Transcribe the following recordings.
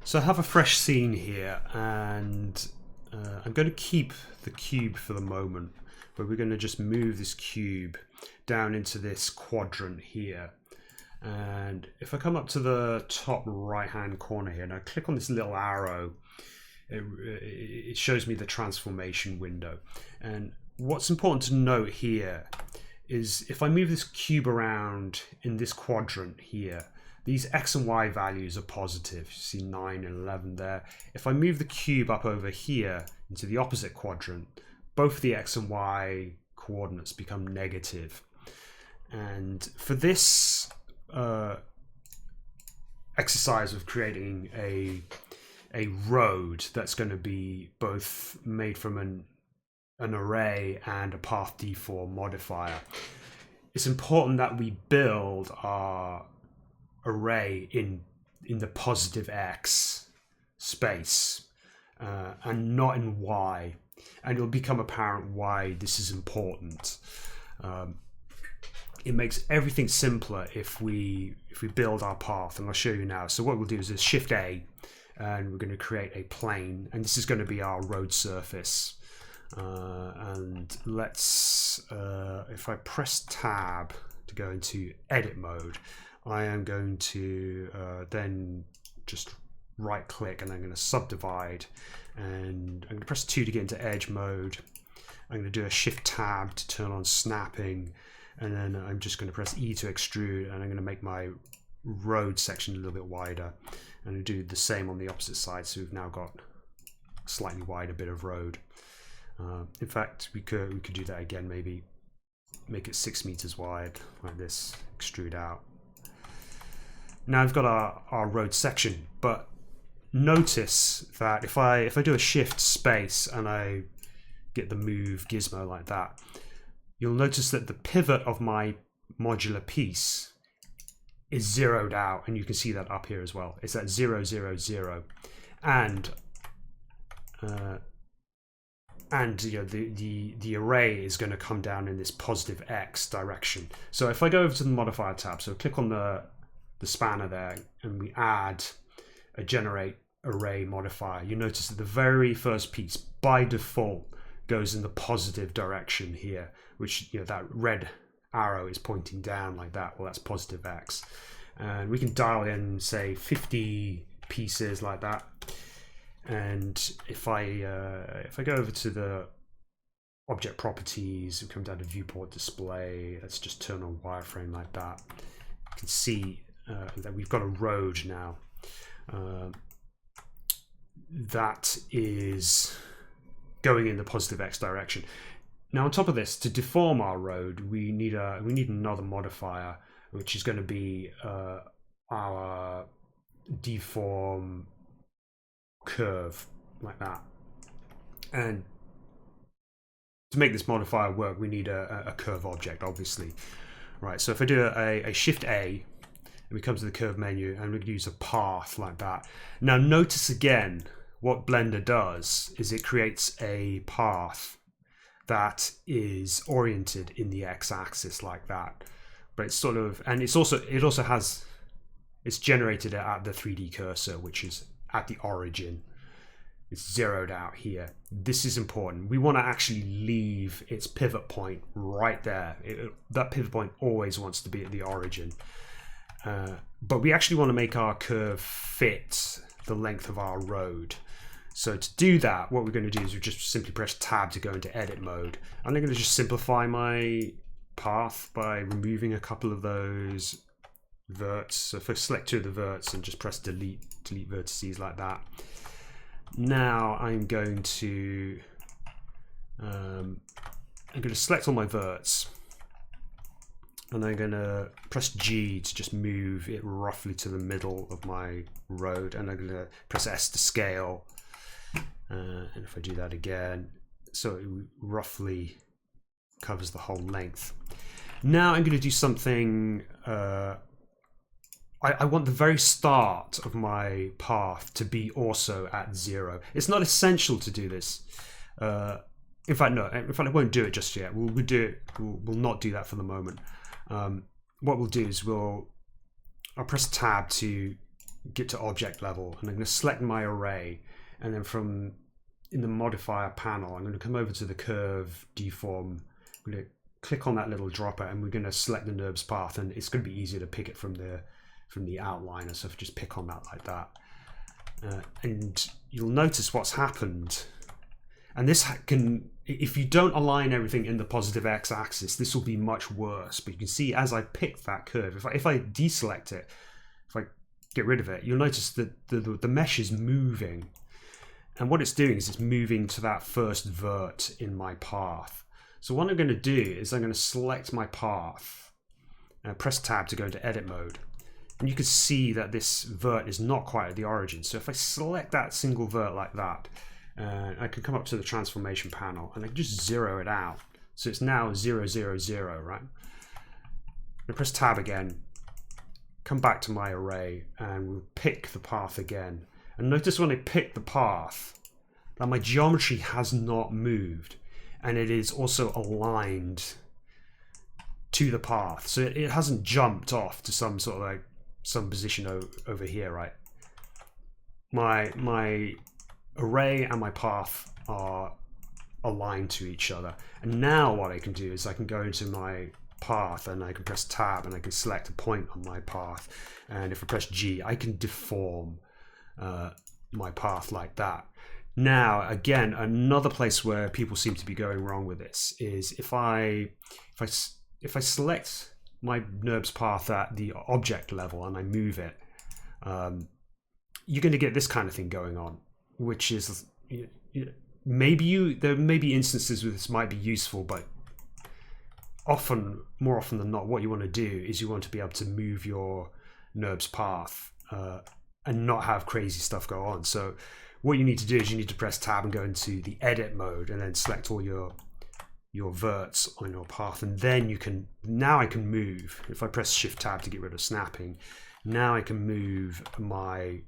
So I have a fresh scene here, and I'm going to keep the cube for the moment, but we're going to just move this cube down into this quadrant here. And if I come up to the top right hand corner here and I click on this little arrow, it shows me the transformation window. And what's important to note here is if I move this cube around in this quadrant here, these x and y values are positive. You see 9 and 11 there. If I move the cube up over here into the opposite quadrant, both the x and y coordinates become negative. And for this exercise of creating a road that's going to be both made from an array and a path deform modifier, it's important that we build our array in the positive x space and not in y, and it'll become apparent why this is important. It makes everything simpler if we build our path, and I'll show you now. So what we'll do is Shift A, and we're going to create a plane, and this is going to be our road surface. And let's if I press Tab to go into edit mode, I am going to then just right click, and I'm going to subdivide, and I'm going to press 2 to get into edge mode. I'm going to do a Shift Tab to turn on snapping, and then I'm just going to press E to extrude, and I'm going to make my road section a little bit wider, and I'll do the same on the opposite side. So we've now got a slightly wider bit of road. In fact, we could do that again, maybe make it 6 meters wide like this, extrude out. Now I've got our road section, but notice that if I do a Shift space and I get the move gizmo like that, you'll notice that the pivot of my modular piece is zeroed out, and you can see that up here as well. It's at 0, 0, 0, and you know, the array is going to come down in this positive x direction. So if I go over to the modifier tab, so click on the spanner there, and we add a generate array modifier, you notice that the very first piece by default goes in the positive direction here, which, you know, that red arrow is pointing down like that. Well, that's positive x, and we can dial in, say, 50 pieces like that. And if I go over to the object properties, we come down to viewport display, let's just turn on wireframe like that. You can see that we've got a road now that is going in the positive x direction. Now on top of this, to deform our road, we need another modifier, which is going to be our deform curve like that. And to make this modifier work, we need a curve object, obviously. Right, so if I do a Shift A, and we come to the curve menu, and we can use a path like that. Now notice again, what Blender does is it creates a path that is oriented in the x-axis like that. But it's sort of, and it's generated at the 3D cursor, which is at the origin. It's zeroed out here. This is important. We want to actually leave its pivot point right there. That pivot point always wants to be at the origin. But we actually want to make our curve fit the length of our road. So to do that, what we're going to do is we just simply press Tab to go into edit mode. I'm going to just simplify my path by removing a couple of those verts. So if I select 2 of the verts and just press delete vertices like that. Now I'm going to select all my verts, and I'm going to press G to just move it roughly to the middle of my road, and I'm going to press S to scale, and if I do that again, so it roughly covers the whole length. Now I'm going to do something. I want the very start of my path to be also at 0. It's not essential to do this. In fact, no. In fact, I won't do it just yet. We'll do it. We'll not do that for the moment. What we'll do is I'll press Tab to get to object level, and I'm going to select my array, and then from in the modifier panel, I'm going to come over to the curve deform. I'm going to click on that little dropper, and we're going to select the NURBS path, and it's going to be easier to pick it from the outliner. So if just pick on that like that, and you'll notice what's happened. And this can, if you don't align everything in the positive x-axis, this will be much worse. But you can see as I pick that curve, if I deselect it, if I get rid of it, you'll notice that the mesh is moving. And what it's doing is it's moving to that first vert in my path. So what I'm going to do is I'm going to select my path, press tab to go into edit mode. And you can see that this vert is not quite at the origin. So if I select that single vert like that, I can come up to the transformation panel and I can just zero it out. So it's now 0, 0, 0, right? I press tab again, come back to my array, and we'll pick the path again. And notice when I pick the path that my geometry has not moved, and it is also aligned to the path. So it hasn't jumped off to some sort of like some position over here, right? My array and my path are aligned to each other. And now what I can do is I can go into my path and I can press tab and I can select a point on my path. And if I press G, I can deform my path like that. Now, again, another place where people seem to be going wrong with this is if I select my NURBS path at the object level and I move it, you're going to get this kind of thing going on, which is there may be instances where this might be useful, but more often than not, what you want to do is you want to be able to move your NURBS path and not have crazy stuff go on. So what you need to do is you need to press tab and go into the edit mode and then select all your verts on your path, and then now I can move. If I press shift tab to get rid of snapping, now I can move my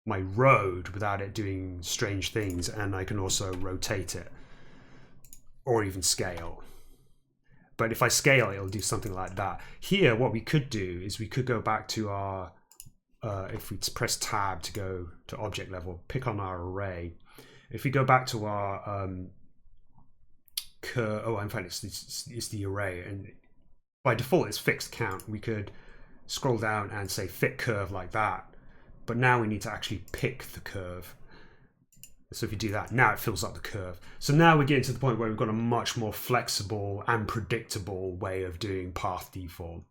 road without it doing strange things, and I can also rotate it or even scale. But if I scale, it'll do something like that. Here, what we could do is we could go back to our if we press tab to go to object level, pick on our array. If we go back to our in fact it's the array, and by default it's fixed count. We could scroll down and say fit curve like that, but now we need to actually pick the curve. So if you do that, now it fills up the curve. So now we're getting to the point where we've got a much more flexible and predictable way of doing path deform.